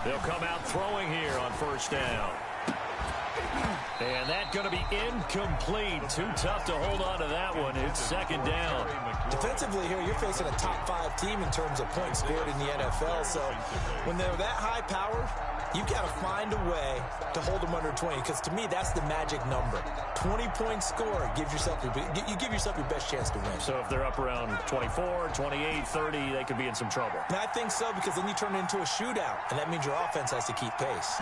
They'll come out throwing here on first down. And that's going to be incomplete. Too tough to hold on to that one. It's second down. Defensively here, you're facing a top-5 team in terms of points scored in the NFL. So when they're that high power, you've got to find a way to hold them under 20. Because to me, that's the magic number. 20-point score gives yourself you give yourself your best chance to win. So if they're up around 24, 28, 30, they could be in some trouble. And I think so, because then you turn it into a shootout, and that means your offense has to keep pace.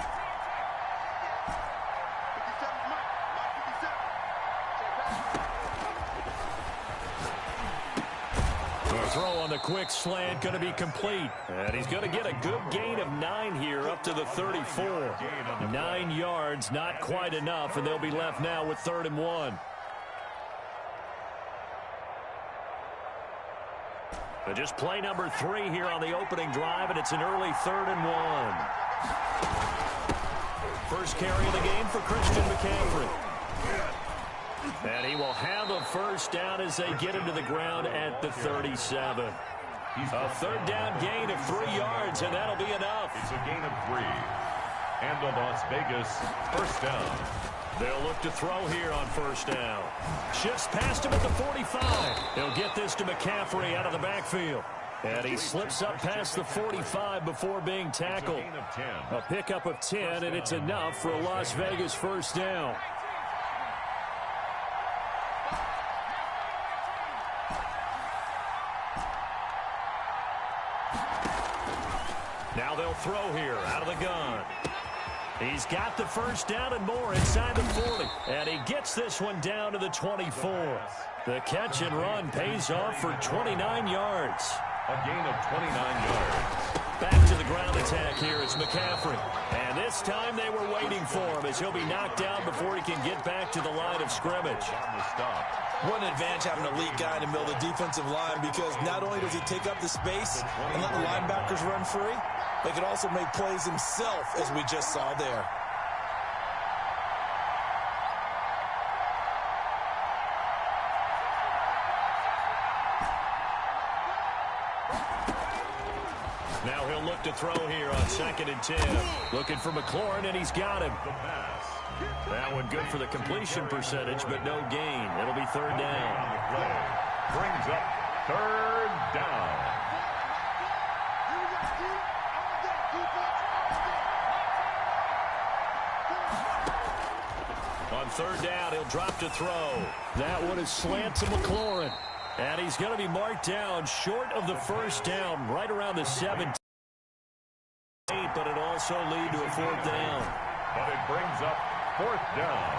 Throw on the quick slant going to be complete. And he's going to get a good gain of 9 here up to the 34. 9 yards, not quite enough, and they'll be left now with 3rd and 1. But just play number 3 here on the opening drive, and it's an early 3rd and 1. First carry of the game for Christian McCaffrey. And he will have a first down as they get him to the ground at the 37. A 3rd down gain of 3 yards, and that'll be enough. It's a gain of 3. And the Las Vegas first down. They'll look to throw here on first down. Shifts past him at the 45. He'll get this to McCaffrey out of the backfield. And he slips up past the 45 before being tackled. A pickup of 10, and it's enough for a Las Vegas first down. Now they'll throw here out of the gun. He's got the first down and more inside the 40. And he gets this one down to the 24. The catch and run pays off for 29 yards. A gain of 29 yards. Back to the ground attack here is McCaffrey. And this time they were waiting for him as he'll be knocked down before he can get back to the line of scrimmage. What an advantage having a lead guy in the middle of the defensive line, because not only does he take up the space and let the linebackers run free, but he can also make plays himself, as we just saw there. Now he'll look to throw here on 2nd and 10. Looking for McLaurin, and he's got him. That one good for the completion percentage, but no gain. It'll be 3rd down. Brings up 3rd down. On 3rd down, he'll drop to throw. That one is slant to McLaurin. And he's going to be marked down short of the first down, right around the 17. But it also lead to a 4th down. But it brings up 4th down.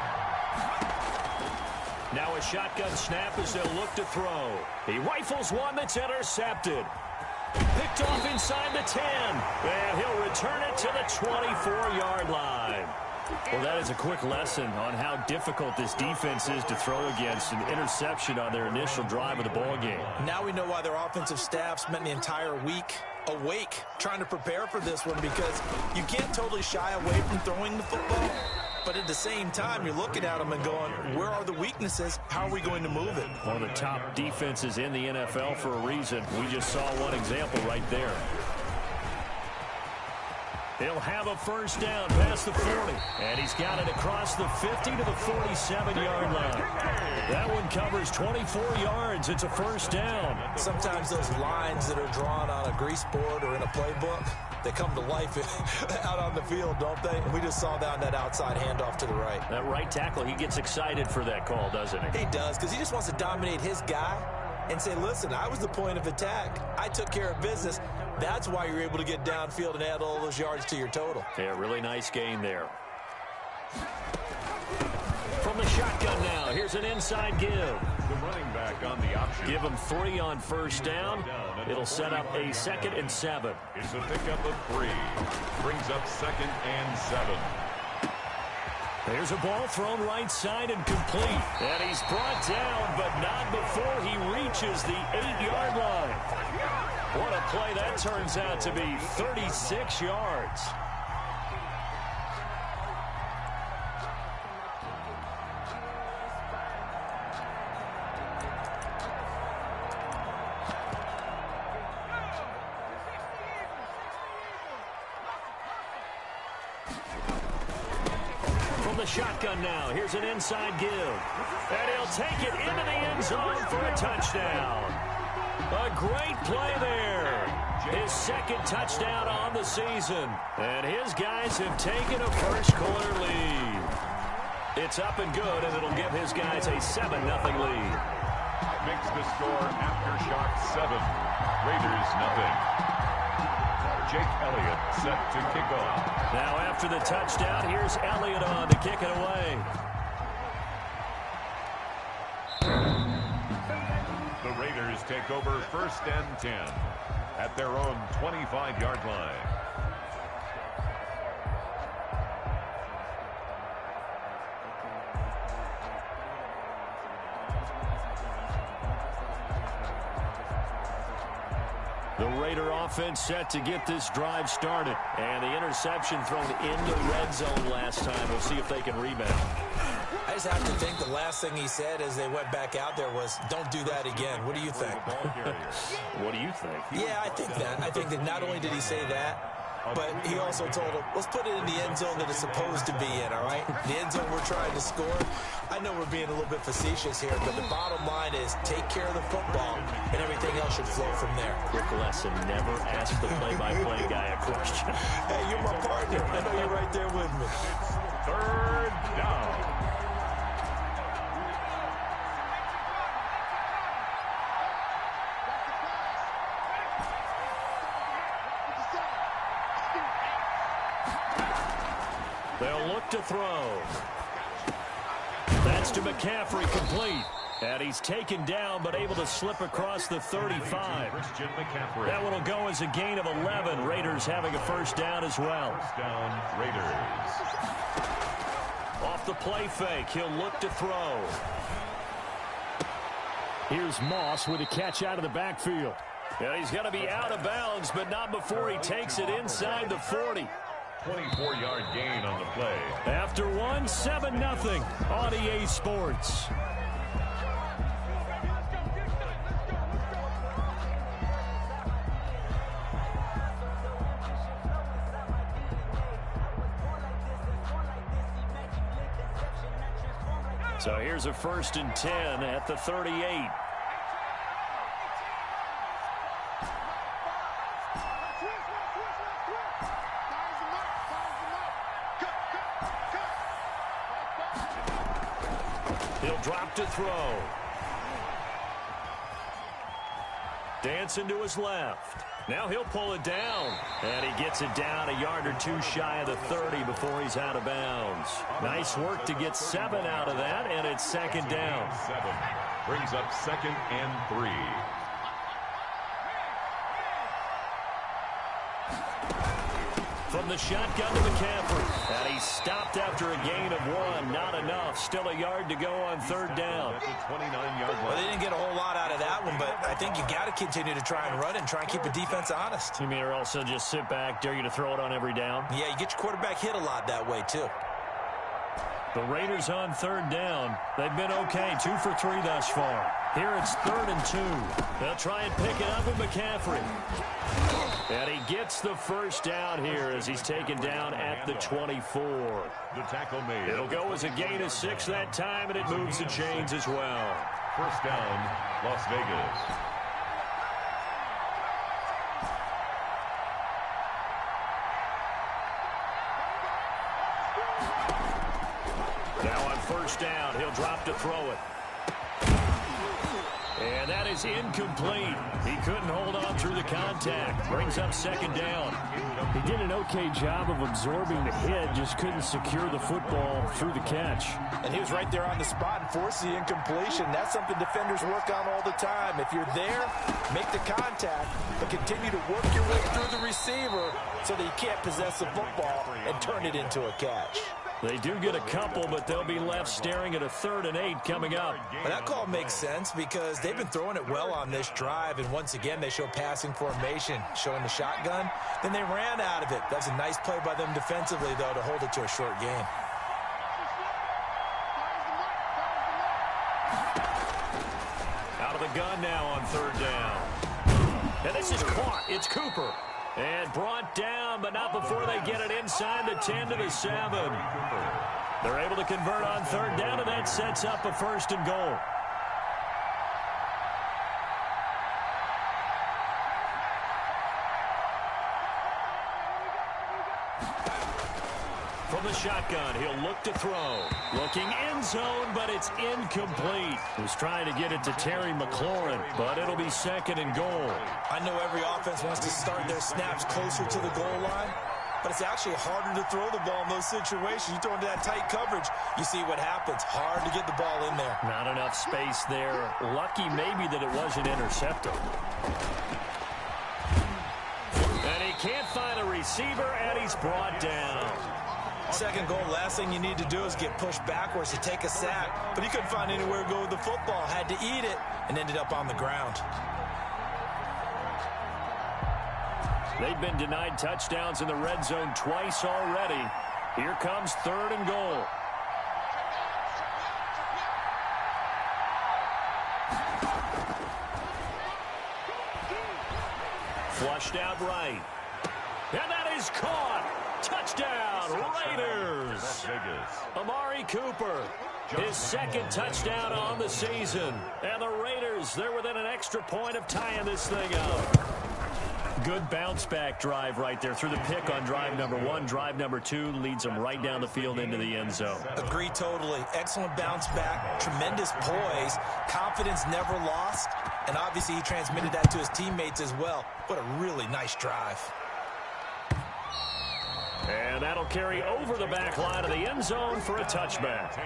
Now a shotgun snap as they'll look to throw. He rifles one that's intercepted. Picked off inside the 10. And he'll return it to the 24-yard line. Well, that is a quick lesson on how difficult this defense is to throw against. An interception on their initial drive of the ball game. Now we know why their offensive staff spent the entire week awake trying to prepare for this one, because you can't totally shy away from throwing the football. But at the same time, you're looking at them and going, where are the weaknesses? How are we going to move it? One of the top defenses in the NFL for a reason. We just saw one example right there. He'll have a first down past the 40. And he's got it across the 50 to the 47-yard line. That one covers 24 yards. It's a first down. Sometimes those lines that are drawn on a grease board or in a playbook, they come to life out on the field, don't they? And we just saw that on that outside handoff to the right. That right tackle, he gets excited for that call, doesn't he? He does, because he just wants to dominate his guy and say, listen, I was the point of attack. I took care of business. That's why you're able to get downfield and add all those yards to your total. Yeah, really nice gain there. From the shotgun now, here's an inside give. The running back on the option. Give him 3 on first down. It'll set up a 2nd and 7. It's a pickup of 3. Brings up 2nd and 7. There's a ball thrown right side and complete. And he's brought down, but not before he reaches the 8-yard line. What a play that turns out to be. 36 yards. From the shotgun now, here's an inside give. And he'll take it into the end zone for a touchdown. A great play there. His second touchdown on the season. And his guys have taken a first-quarter lead. It's up and good, and it'll give his guys a 7-0 lead. Makes the score Aftershock 7. Raiders nothing. Jake Elliott set to kick off. Now after the touchdown, here's Elliott on to kick it away. The Raiders take over 1st and 10 at their own 25-yard line. The Raider offense set to get this drive started. And the interception thrown into red zone last time. We'll see if they can rebound. I just have to think the last thing he said as they went back out there was, don't do that again. What do you think? What do you think? Yeah, I think that. I think that not only did he say that, but he also told him, let's put it in the end zone that it's supposed to be in, all right? The end zone we're trying to score. I know we're being a little bit facetious here, but the bottom line is take care of the football, and everything else should flow from there. Quick lesson, never ask the play-by-play guy a question. Hey, you're my partner. I know you're right there with me. 3rd down. They'll look to throw. That's to McCaffrey, complete. And he's taken down, but able to slip across the 35. That one will go as a gain of 11. Raiders having a first down as well. First down, Raiders. Off the play fake, he'll look to throw. Here's Moss with a catch out of the backfield. And he's going to be out of bounds, but not before he takes it inside the 40. 24-yard gain on the play. After one, 7-0 on EA Sports. So here's a 1st and 10 at the 38. He'll drop to throw. Dancing to his left. Now he'll pull it down. And he gets it down a yard or two shy of the 30 before he's out of bounds. Nice work to get 7 out of that, and it's 2nd down. 7 brings up 2nd and 3. From the shotgun to McCaffrey. And he stopped after a gain of 1. Not enough. Still a yard to go on 3rd down. At the 29-yard line. Well, they didn't get a whole lot out of that one, but I think you got to continue to try and run and try and keep the defense honest. You mean or also just sit back, dare you to throw it on every down? Yeah, you get your quarterback hit a lot that way, too. The Raiders on 3rd down. They've been okay, 2 for 3 thus far. Here it's 3rd and 2. They'll try and pick it up with McCaffrey. And he gets the first down here as he's taken down at the 24. The tackle made. It'll go as a gain of 6 that time, and it moves the chains as well. First down, Las Vegas. Now on 1st down, he'll drop to throw it. And that is incomplete. He couldn't hold on through the contact. Brings up 2nd down. He did an okay job of absorbing the hit, just couldn't secure the football through the catch. And he was right there on the spot and forced the incompletion. That's something defenders work on all the time. If you're there, make the contact, but continue to work your way through the receiver so that you can't possess the football and turn it into a catch. They do get a couple, but they'll be left staring at a 3rd and 8 coming up. Well, that call makes sense because they've been throwing it well on this drive, and once again, they show passing formation, showing the shotgun. Then they ran out of it. That's a nice play by them defensively, though, to hold it to a short gain. Out of the gun now on 3rd down. And this is caught. It's Cooper. And brought down, but not before they get it inside the 10 to the 7. They're able to convert on third down, and that sets up a 1st and goal. From the shotgun, he'll look to throw. Looking end zone, but it's incomplete. He's trying to get it to Terry McLaurin, but it'll be 2nd and goal. I know every offense wants to start their snaps closer to the goal line, but it's actually harder to throw the ball in those situations. You throw into that tight coverage, you see what happens. Hard to get the ball in there. Not enough space there. Lucky maybe that it wasn't intercepted. And he can't find a receiver, and he's brought down. 2nd goal, last thing you need to do is get pushed backwards to take a sack, but he couldn't find anywhere to go with the football, had to eat it, and ended up on the ground. They've been denied touchdowns in the red zone twice already. Here comes 3rd and goal. Flushed out right. And that is caught. Touchdown, Raiders. Amari Cooper, his 2nd touchdown on the season. And the Raiders, they're within an extra point of tying this thing up. Good bounce-back drive right there through the pick on drive number 1. Drive number 2 leads them right down the field into the end zone. Agree totally. Excellent bounce back, tremendous poise, confidence never lost, and obviously he transmitted that to his teammates as well. What a really nice drive. And that'll carry over the back line of the end zone for a touchback.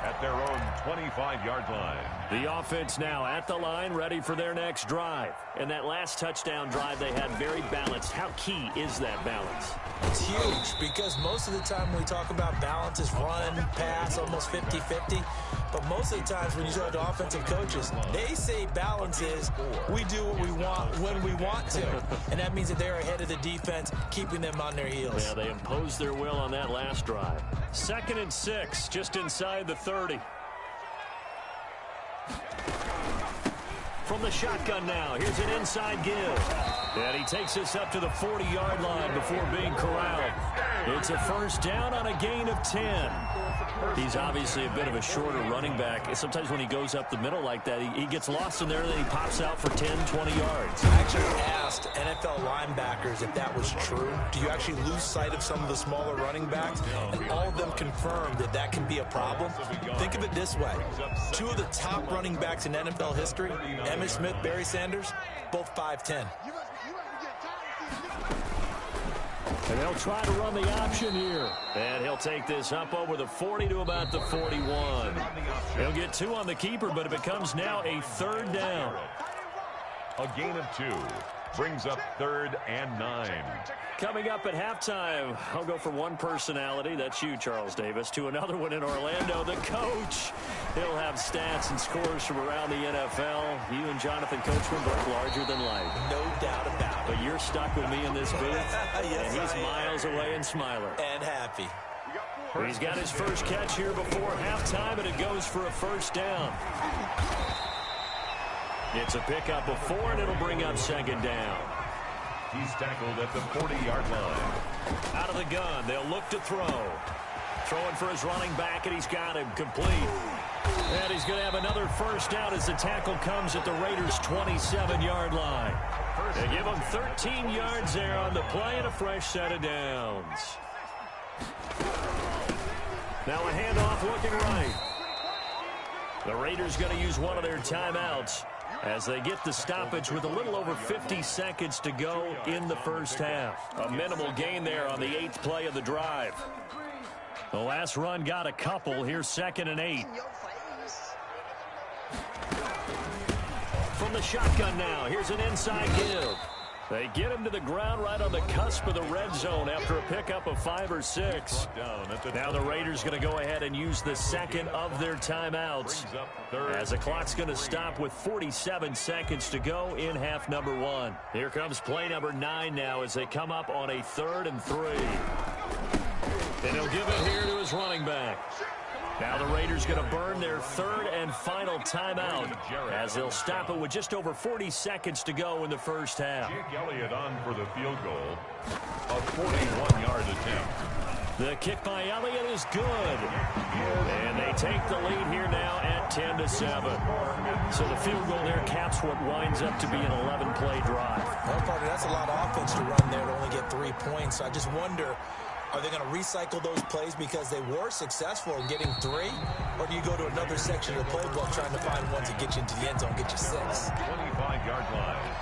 At their own 25-yard line. The offense now at the line, ready for their next drive. And that last touchdown drive they had very balanced. How key is that balance? It's huge because most of the time when we talk about balance is run, pass, almost 50-50. But most of the times when you talk to offensive coaches, they say balance is we do what we want when we want to. And that means that they're ahead of the defense, keeping them on their heels. Yeah, they imposed their will on that last drive. 2nd and 6, just inside the 30. From the shotgun now, here's an inside give. And he takes us up to the 40-yard line before being corralled. It's a 1st down on a gain of 10. He's obviously a bit of a shorter running back. Sometimes when he goes up the middle like that, he gets lost in there, and then he pops out for 10, 20 yards. I actually asked NFL linebackers if that was true. Do you actually lose sight of some of the smaller running backs? And all of them confirmed that that can be a problem. Think of it this way. 2 of the top running backs in NFL history, Emmitt Smith, Barry Sanders, both 5'10". And they'll try to run the option here. And he'll take this up over the 40 to about the 41. He'll get 2 on the keeper, but it becomes now a 3rd down. A gain of 2 brings up 3rd and 9. Coming up at halftime, I'll go from one personality, that's you, Charles Davis, to another one in Orlando, the coach. He'll have stats and scores from around the NFL. You and Jonathan Coachman both larger than life. No doubt about it. But you're stuck with me in this booth, yes, and he's miles away and smiling. And happy. He's got his first catch here before halftime, and it goes for a 1st down. It's a pickup of 4, and it'll bring up 2nd down. He's tackled at the 40-yard line. Out of the gun, they'll look to throw. Throwing for his running back, and he's got him complete. And he's going to have another 1st down as the tackle comes at the Raiders' 27-yard line. They give him 13 yards there on the play and a fresh set of downs. Now a handoff looking right. The Raiders going to use one of their timeouts as they get the stoppage with a little over 50 seconds to go in the 1st half. A minimal gain there on the 8th play of the drive. The last run got a couple. Here's 2nd and 8. From the shotgun now, here's an inside give. They get him to the ground right on the cusp of the red zone after a pickup of 5 or 6. Now the Raiders going to go ahead and use the 2nd of their timeouts as the clock's going to stop with 47 seconds to go in half number 1. Here comes play number 9 now as they come up on a 3rd and 3. And he'll give it here to his running back. Now the Raiders going to burn their third and final timeout as they'll stop it with just over 40 seconds to go in the first half. Jake Elliott on for the field goal. A 41-yard attempt. The kick by Elliott is good. And they take the lead here now at 10-7. So the field goal there caps what winds up to be an 11-play drive. Well, partner, that's a lot of offense to run there to only get 3 points. So I just wonder, are they going to recycle those plays because they were successful in getting 3? Or do you go to another section of the playbook trying to find ones that get you into the end zone, get you 6? 25-yard line.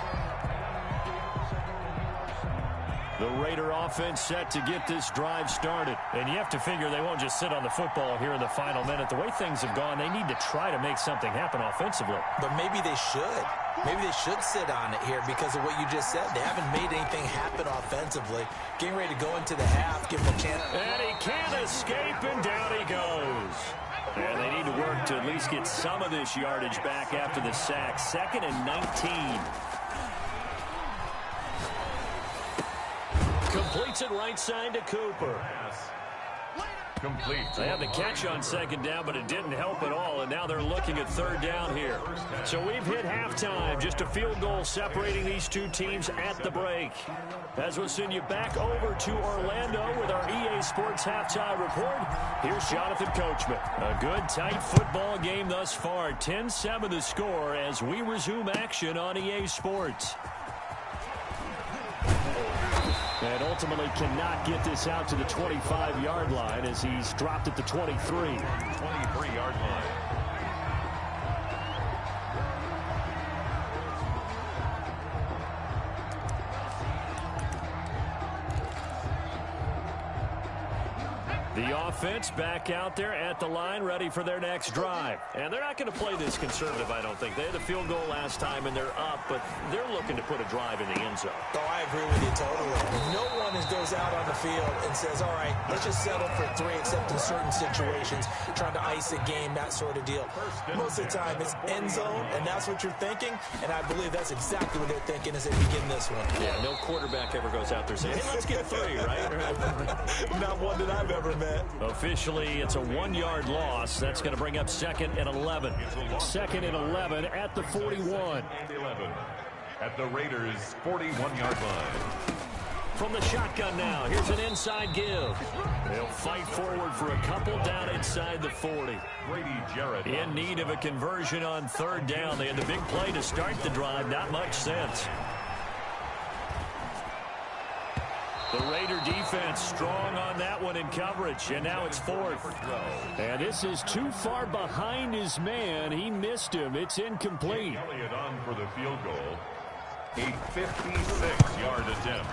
The Raider offense set to get this drive started. And you have to figure they won't just sit on the football here in the final minute. The way things have gone, they need to try to make something happen offensively. But maybe they should. Maybe they should sit on it here because of what you just said. They haven't made anything happen offensively. Getting ready to go into the half, give them a chance. And he can't escape, and down he goes. And they need to work to at least get some of this yardage back after the sack. 2nd and 19. Completes it right side to Cooper. Complete. They had the catch on 2nd down, but it didn't help at all, and now they're looking at 3rd down here. So we've hit halftime, just a field goal separating these two teams at the break. As we'll send you back over to Orlando with our EA Sports Halftime Report, here's Jonathan Coachman. A good, tight football game thus far. 10-7 the score as we resume action on EA Sports. And ultimately cannot get this out to the 25-yard line as he's dropped at the 23. 23-yard line. The offense back out there at the line, ready for their next drive. And they're not going to play this conservative, I don't think. They had a field goal last time, and they're up, but they're looking to put a drive in the end zone. Oh, I agree with you totally. No one goes out on the field and says, all right, let's just settle for 3, except in certain situations, trying to ice a game, that sort of deal. Most of the time, it's end zone, and that's what you're thinking, and I believe that's exactly what they're thinking as they begin this one. Yeah, no quarterback ever goes out there saying, hey, let's get 3, right? Not one that I've ever met. Officially, it's a 1-yard loss. That's going to bring up 2nd and 11. 2nd and 11 at the 41. At the Raiders' 41-yard line. From the shotgun now, here's an inside give. They'll fight forward for a couple down inside the 40. Brady Jarrett in need of a conversion on 3rd down. They had the big play to start the drive. Not much sense. The Raider defense strong on that one in coverage, and now it's 4th. And this is too far behind his man. He missed him. It's incomplete. Elliott on for the field goal. A 56-yard attempt.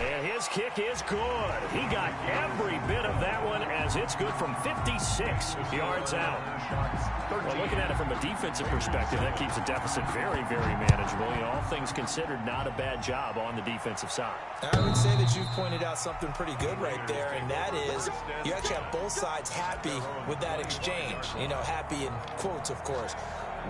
And his kick is good. He got every bit of that one as it's good from 56 yards out. Well, looking at it from a defensive perspective, that keeps the deficit very, very manageable. You know, all things considered, not a bad job on the defensive side. I would say that you've pointed out something pretty good right there, and that is you actually have both sides happy with that exchange. You know, happy in quotes, of course.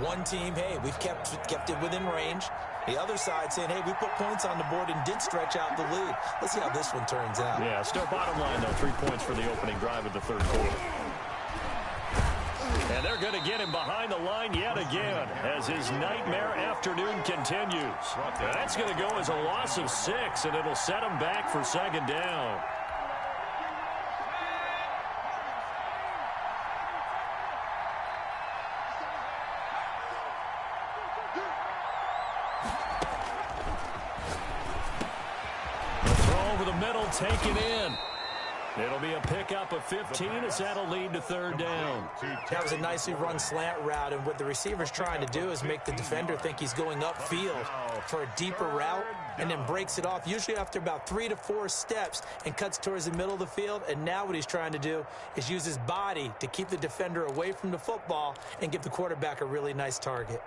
One team, hey, we've kept it within range. The other side saying, hey, we put points on the board and did stretch out the lead. Let's see how this one turns out. Yeah, still bottom line, though, 3 points for the opening drive of the 3rd quarter. And they're going to get him behind the line yet again as his nightmare afternoon continues. That's going to go as a loss of 6, and it'll set him back for 2nd down. Taken in. It'll be a pickup of 15 as that'll lead to 3rd down. That was a nicely run slant route, and what the receiver's trying to do is make the defender think he's going upfield for a deeper route and then breaks it off, usually after about 3 to 4 steps, and cuts towards the middle of the field. And now what he's trying to do is use his body to keep the defender away from the football and give the quarterback a really nice target.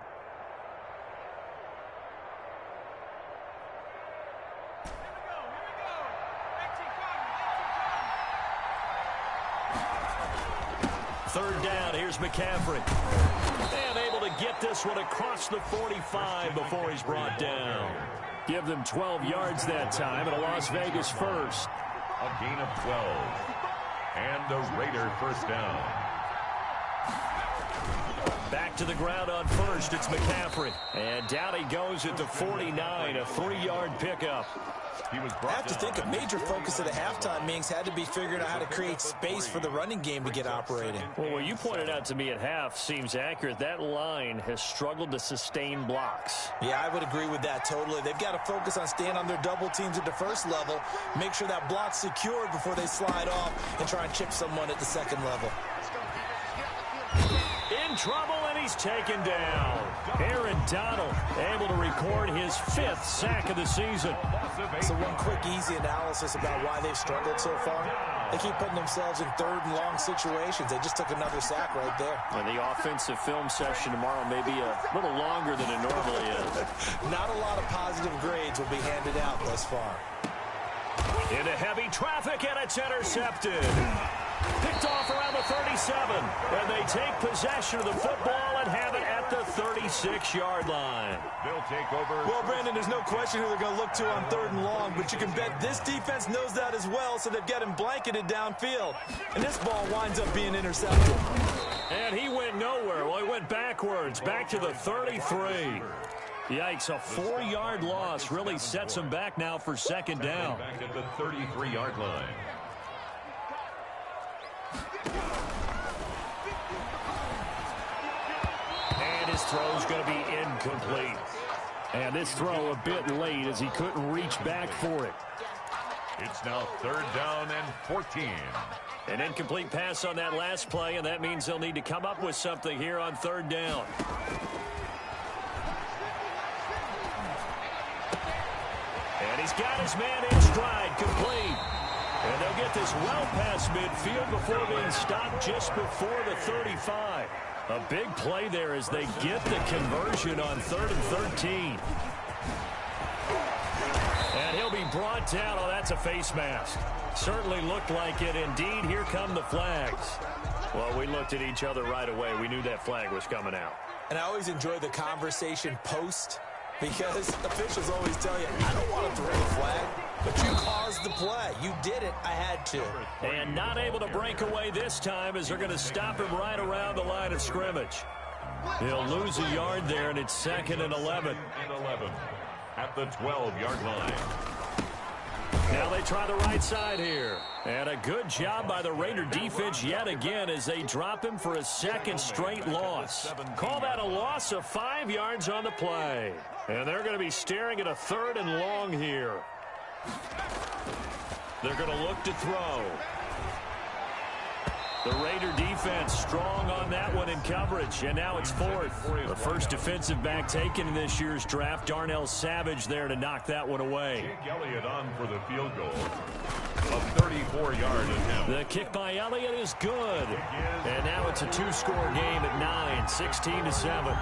Third down, here's McCaffrey. And able to get this one across the 45 before he's brought down. Give them 12 yards that time and a Las Vegas first. A gain of 12. And the Raider first down. Back to the ground on first. It's McCaffrey. And down he goes at the 49, a 3-yard pickup. I have to think a major focus of the halftime meetings had to be figuring out how to create space for the running game to get operating. Well, what you pointed out to me at half seems accurate. That line has struggled to sustain blocks. Yeah, I would agree with that totally. They've got to focus on staying on their double teams at the first level, make sure that block's secured before they slide off and try and chip someone at the second level. In trouble, and he's taken down. Aaron Donald able to record his 5th sack of the season. So one quick, easy analysis about why they've struggled so far. They keep putting themselves in 3rd and long situations. They just took another sack right there. And the offensive film session tomorrow may be a little longer than it normally is. Not a lot of positive grades will be handed out thus far. Into heavy traffic, and it's intercepted. Picked off around the 37, and they take possession of the football and have it at the 36-yard line. They'll take over. Well, Brandon, there's no question who they're going to look to on 3rd and long, but you can bet this defense knows that as well, so they've got him blanketed downfield. And this ball winds up being intercepted. And he went nowhere. Well, he went backwards, back to the 33. Yikes, a 4-yard loss really sets him back now for 2nd down. Back at the 33-yard line. And his throw's going to be incomplete. And this throw a bit late as he couldn't reach back for it. It's now 3rd down and 14. An incomplete pass on that last play, and that means they'll need to come up with something here on 3rd down. And he's got his man in stride, complete. And they'll get this well past midfield before being stopped just before the 35. A big play there as they get the conversion on 3rd and 13. And he'll be brought down. Oh, that's a face mask. Certainly looked like it. Indeed, here come the flags. Well, we looked at each other right away. We knew that flag was coming out. And I always enjoy the conversation post, because officials always tell you, I don't want to throw the flag, but you caused the play. You did it. I had to. And not able to break away this time as they're going to stop him right around the line of scrimmage. He'll lose a yard there, and it's 2nd and 11. At the 12-yard line. Now they try the right side here. And a good job by the Raider defense yet again as they drop him for a 2nd straight loss. Call that a loss of 5 yards on the play. And they're going to be staring at a 3rd and long here. They're going to look to throw. The Raider defense strong on that one in coverage, and now it's 4th. The first defensive back taken in this year's draft, Darnell Savage there to knock that one away. Jake Elliott on for the field goal. A 34-yard attempt. The kick by Elliott is good. And now it's a 2-score game at 9, 16-7.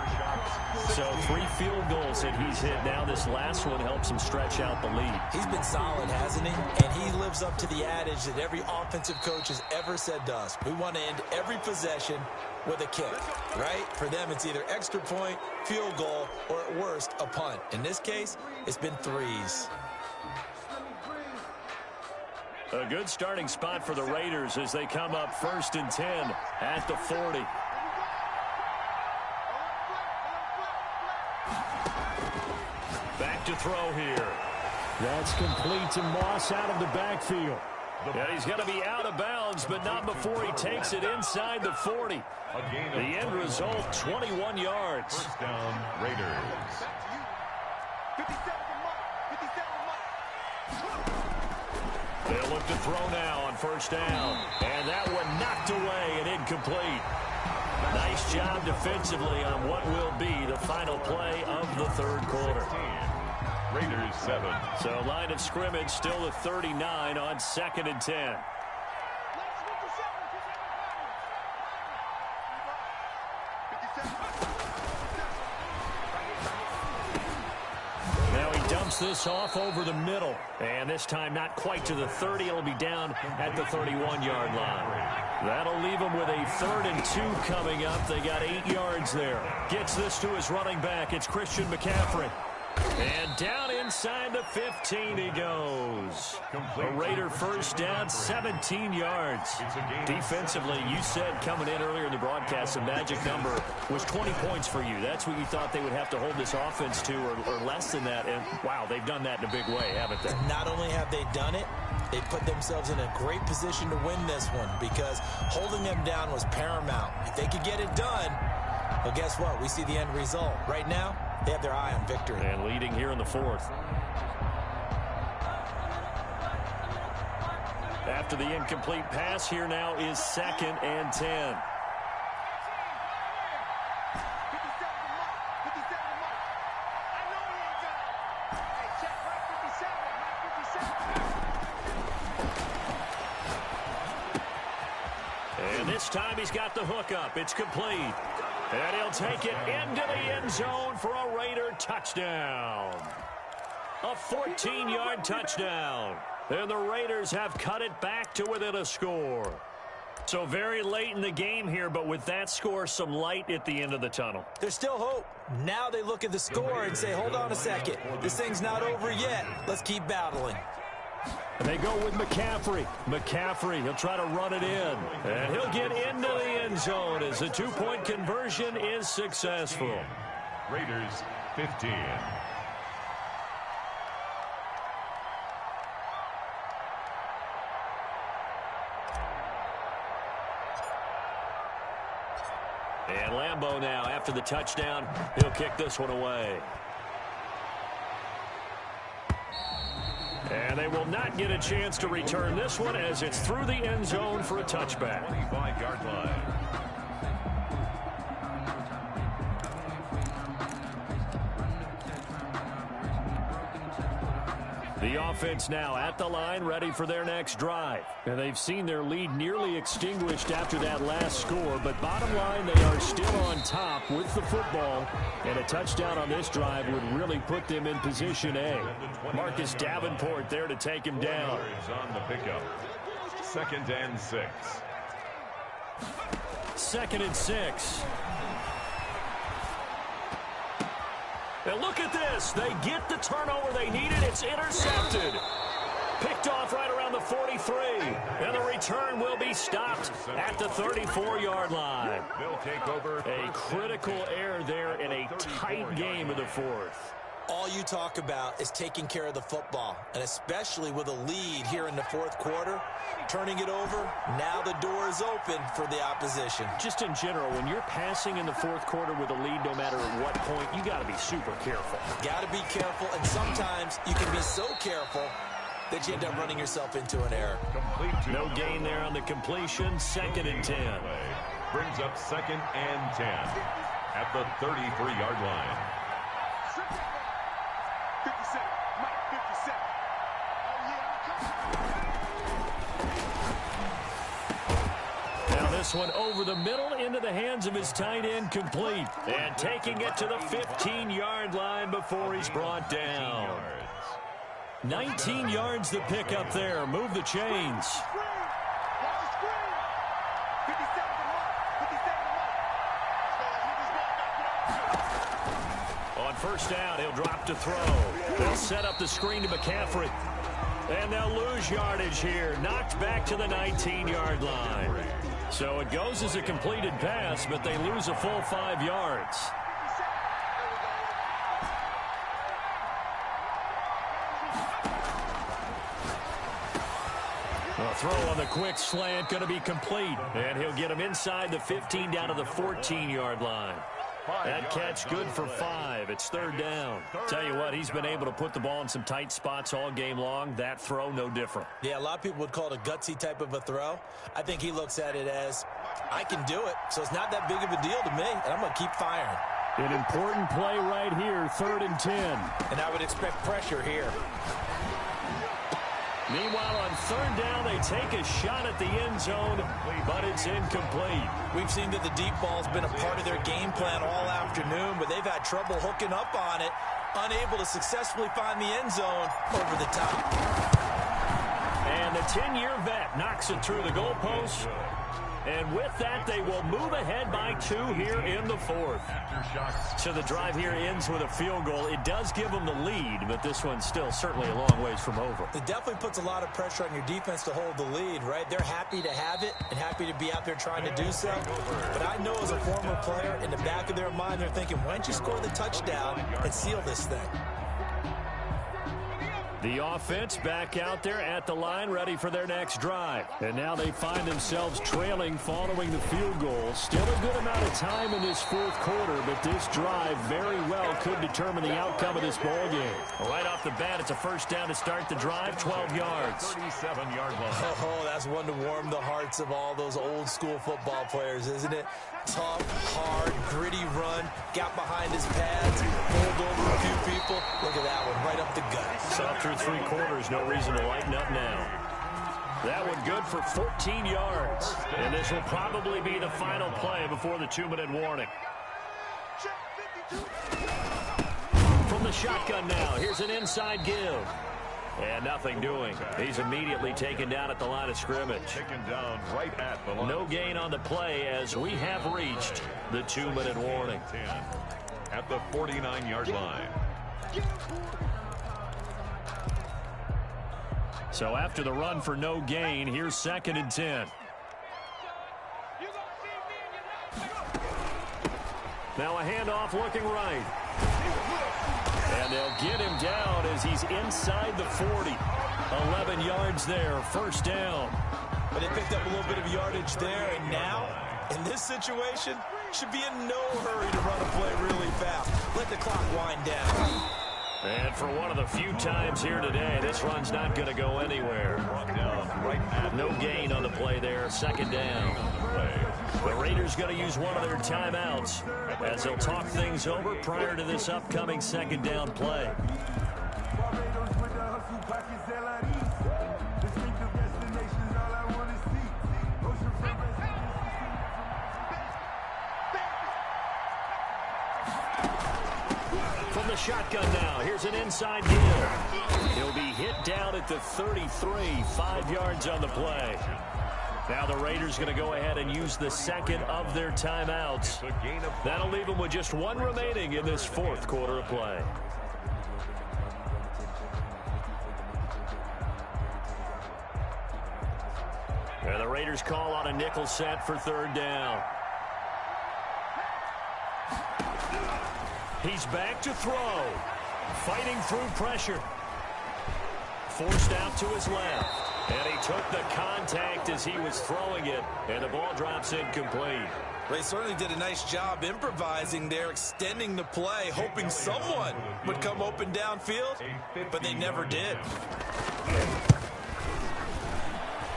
So 3 field goals that he's hit now. This last one helps him stretch out the lead. He's been solid, hasn't he? And he lives up to the adage that every offensive coach has ever said to us. We want to end every possession with a kick, right? For them, it's either extra point, field goal, or at worst, a punt. In this case, it's been 3s. A good starting spot for the Raiders as they come up 1st and 10 at the 40. Back to throw here. That's complete to Moss out of the backfield. And he's going to be out of bounds, but not before he takes it inside the 40. The end result, 21 yards. First down, Raiders. They'll look to throw now on 1st down. And that one knocked away and incomplete. Nice job defensively on what will be the final play of the 3rd quarter. Raiders 7. So line of scrimmage still the 39 on 2nd and 10. Now he dumps this off over the middle. And this time not quite to the 30. It'll be down at the 31-yard line. That'll leave him with a 3rd and 2 coming up. They got 8 yards there. Gets this to his running back. It's Christian McCaffrey. And down inside the 15 he goes. A Raider first down, 17 yards. Defensively, you said coming in earlier in the broadcast, the magic number was 20 points for you. That's what you thought they would have to hold this offense to, or less than that. And, wow, they've done that in a big way, haven't they? Not only have they done it, they put themselves in a great position to win this one because holding them down was paramount. If they could get it done, well, guess what? We see the end result. Right now, they have their eye on victory. And leading here in the fourth. After the incomplete pass, here now is 2nd and 10. And this time he's got the hook up. It's complete. And he'll take it into the end zone for a Raider touchdown. A 14-yard touchdown. And the Raiders have cut it back to within a score. So very late in the game here, but with that score, some light at the end of the tunnel. There's still hope. Now they look at the score and say, hold on a second. This thing's not over yet. Let's keep battling. And they go with McCaffrey. McCaffrey, he'll try to run it in. And he'll get into the end zone as the two-point conversion is successful. Raiders 15. And Lambeau now, after the touchdown, he'll kick this one away. And they will not get a chance to return this one as it's through the end zone for a touchback. 25-yard line. The offense now at the line, ready for their next drive. And they've seen their lead nearly extinguished after that last score, but bottom line, they are still on top with the football, and a touchdown on this drive would really put them in position A. Marcus Davenport there to take him down. On the pickup. 2nd and 6. 2nd and 6. And look at this. They get the turnover they needed. It's intercepted. Picked off right around the 43. And the return will be stopped at the 34-yard line. They'll take over. A critical error there in a tight game of the fourth. All you talk about is taking care of the football, and especially with a lead here in the fourth quarter, turning it over, now the door is open for the opposition. Just in general, when you're passing in the fourth quarter with a lead, no matter at what point, you got to be super careful. Got to be careful, and sometimes you can be so careful that you end up running yourself into an error. No gain there on the completion, 2nd and 10. Brings up 2nd and 10 at the 33-yard line. 57, Mike, 57. Now this one over the middle into the hands of his tight end, complete. And taking it to the 15-yard line before he's brought down. 19 yards the pick up there. Move the chains. On first down, he'll drop to throw. They'll set up the screen to McCaffrey. And they'll lose yardage here. Knocked back to the 19-yard line. So it goes as a completed pass, but they lose a full 5 yards. A throw on the quick slant going to be complete. And he'll get him inside the 15 down to the 14-yard line. That catch good for 5. It's 3rd down. Tell you what, he's been able to put the ball in some tight spots all game long. That throw, no different. Yeah, a lot of people would call it a gutsy type of a throw. I think he looks at it as, I can do it, so it's not that big of a deal to me, and I'm going to keep firing. An important play right here, 3rd and 10. And I would expect pressure here. Meanwhile, on 3rd down, they take a shot at the end zone, but it's incomplete. We've seen that the deep ball's been a part of their game plan all afternoon, but they've had trouble hooking up on it, unable to successfully find the end zone over the top. And the 10-year vet knocks it through the goalpost. And with that, they will move ahead by 2 here in the fourth. So the drive here ends with a field goal. It does give them the lead, but this one's still certainly a long ways from over. It definitely puts a lot of pressure on your defense to hold the lead, right? They're happy to have it and happy to be out there trying to do so. But I know as a former player, in the back of their mind, they're thinking, why don't you score the touchdown and seal this thing? The offense back out there at the line, ready for their next drive. And now they find themselves trailing following the field goal. Still a good amount of time in this fourth quarter, but this drive very well could determine the outcome of this ball game. Right off the bat, it's a first down to start the drive, 12 yards. 37-yard line. Oh, that's one to warm the hearts of all those old school football players, isn't it? Tough, hard, gritty run, got behind his pads, pulled over a few people. Look at that one, right up the gut. So through 3 quarters, no reason to lighten up now. That one good for 14 yards. And this will probably be the final play before the 2-minute warning. From the shotgun now, here's an inside give. And nothing doing. He's immediately taken down at the line of scrimmage. Taken down right at the line. No gain on the play as we have reached the 2-minute warning. 10 at the 49-yard line. So after the run for no gain, here's 2nd and 10. Now a handoff looking right. And they'll get him down as he's inside the 40. 11 yards there, first down. But they picked up a little bit of yardage there, and now, in this situation, should be in no hurry to run a play really fast. Let the clock wind down. And for one of the few times here today, this run's not going to go anywhere. No gain on the play there, 2nd down. The Raiders going to use one of their timeouts as they'll talk things over prior to this upcoming 2nd down play. From the shotgun now, here's an inside give. He'll be hit down at the 33, 5 yards on the play. Now the Raiders going to go ahead and use the 2nd of their timeouts. That'll leave them with just 1 remaining in this 4th quarter of play. And the Raiders call on a nickel set for 3rd down. He's back to throw. Fighting through pressure. Forced out to his left. And he took the contact as he was throwing it. And the ball drops incomplete. They certainly did a nice job improvising there, extending the play, hoping someone would come open downfield, but they never did.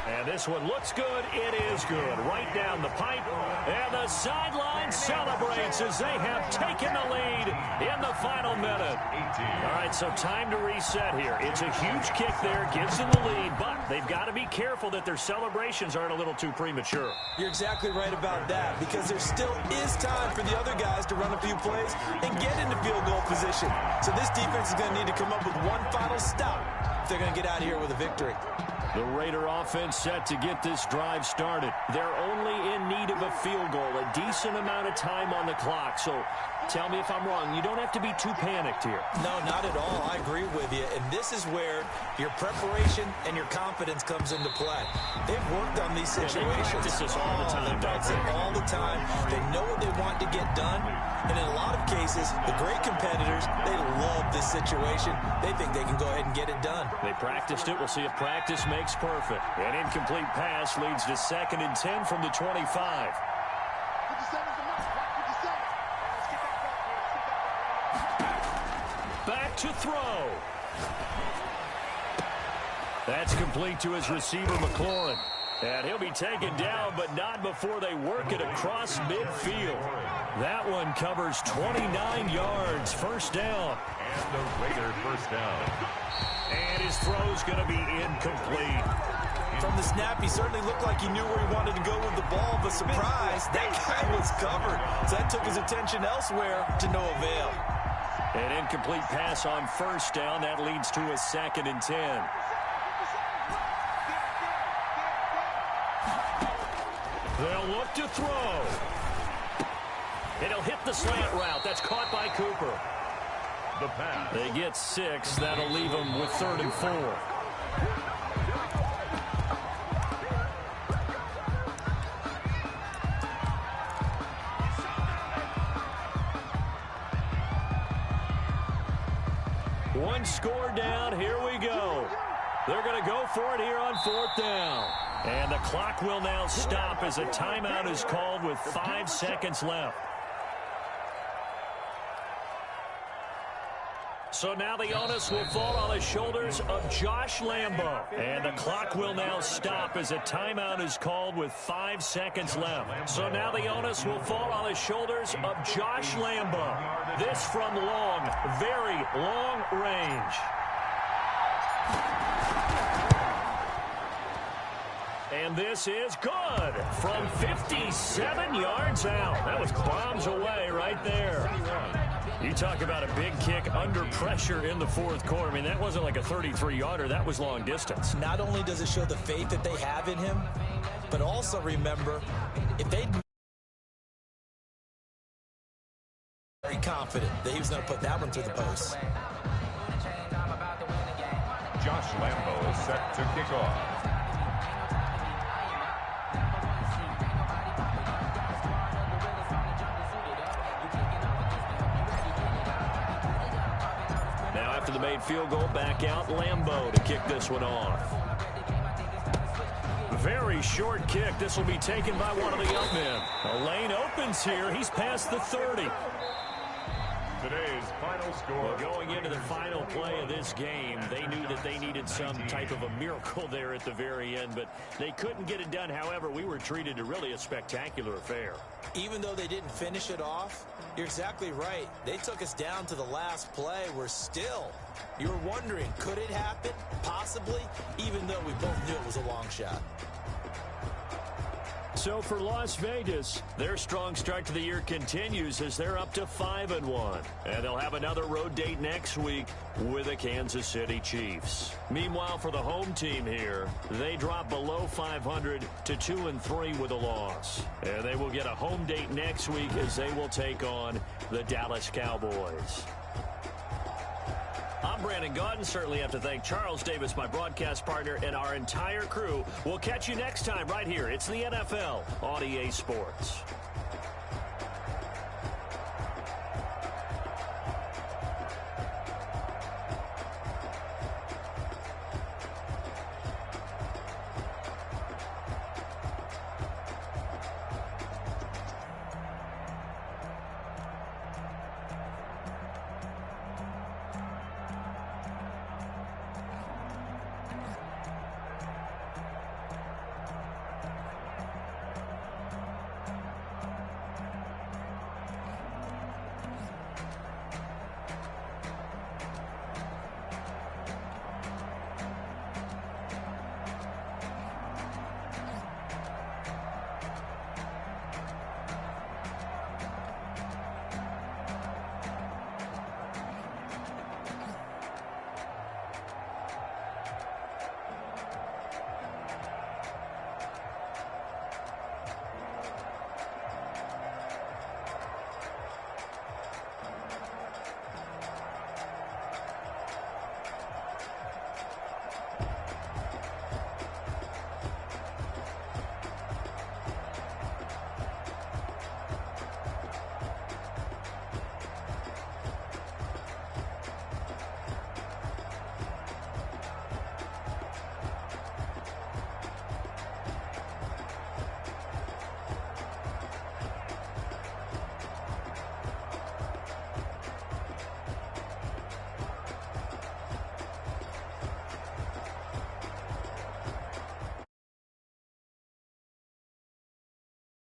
And this one looks good. It is good. Right down the pipe. And the sideline celebrates as they have taken the lead in the final minute. All right, so time to reset here. It's a huge kick there. Gives them the lead, but they've got to be careful that their celebrations aren't a little too premature. You're exactly right about that, because there still is time for the other guys to run a few plays and get into field goal position. So this defense is going to need to come up with one final stop if they're going to get out of here with a victory. The Raider offense set to get this drive started. They're only in need of a field goal, a decent amount of time on the clock. So tell me if I'm wrong. You don't have to be too panicked here. No, not at all. I agree with you. And this is where your preparation and your confidence comes into play. They've worked on these situations. They practice this all the time. They practice it all the time. They know what they want to get done. And in a lot of cases, the great competitors, they love this situation. They think they can go ahead and get it done. They practiced it. We'll see if practice makes perfect. An incomplete pass leads to 2nd and 10 from the 25. Back to throw. That's complete to his receiver, McLaurin. And he'll be taken down, but not before they work it across midfield. That one covers 29 yards. First down. And the Raider first down. And his throw's going to be incomplete. From the snap, he certainly looked like he knew where he wanted to go with the ball, but surprise, that guy was covered. So that took his attention elsewhere to no avail. An incomplete pass on first down. That leads to a 2nd and 10. They'll look to throw. And he'll hit the slant route. That's caught by Cooper. The pass. They get 6. That'll leave them with 3rd and 4. One score down. Here we go. They're going to go for it here on 4th down. And the clock will now stop as a timeout is called with 5 seconds left. So now the onus will fall on the shoulders of Josh Lambo. And the clock will now stop as a timeout is called with 5 seconds left. So now the onus will fall on the shoulders of Josh Lambo. This from long, very long range. And this is good from 57 yards out. That was bombs away right there. You talk about a big kick under pressure in the 4th quarter. I mean, that wasn't like a 33-yarder. That was long distance. Not only does it show the faith that they have in him, but also remember, if they'd very confident that he was going to put that one through the post. Josh Lambo is set to kick off. After the made field goal, back out Lambo to kick this one off. Very short kick. This will be taken by one of the young men. A lane opens here. He's past the 30. Today's final score. Well, going into the final play of this game, they knew that they needed some type of a miracle there at the very end, but they couldn't get it done. However, we were treated to really a spectacular affair. Even though they didn't finish it off, you're exactly right. They took us down to the last play. You were wondering, could it happen? Possibly, even though we both knew it was a long shot. So for Las Vegas, their strong start to the year continues as they're up to 5-1. And they'll have another road date next week with the Kansas City Chiefs. Meanwhile, for the home team here, they drop below 500 to 2-3 with a loss. And they will get a home date next week as they will take on the Dallas Cowboys. I'm Brandon Gaudin. Certainly have to thank Charles Davis, my broadcast partner, and our entire crew. We'll catch you next time right here. It's the NFL on EA Sports.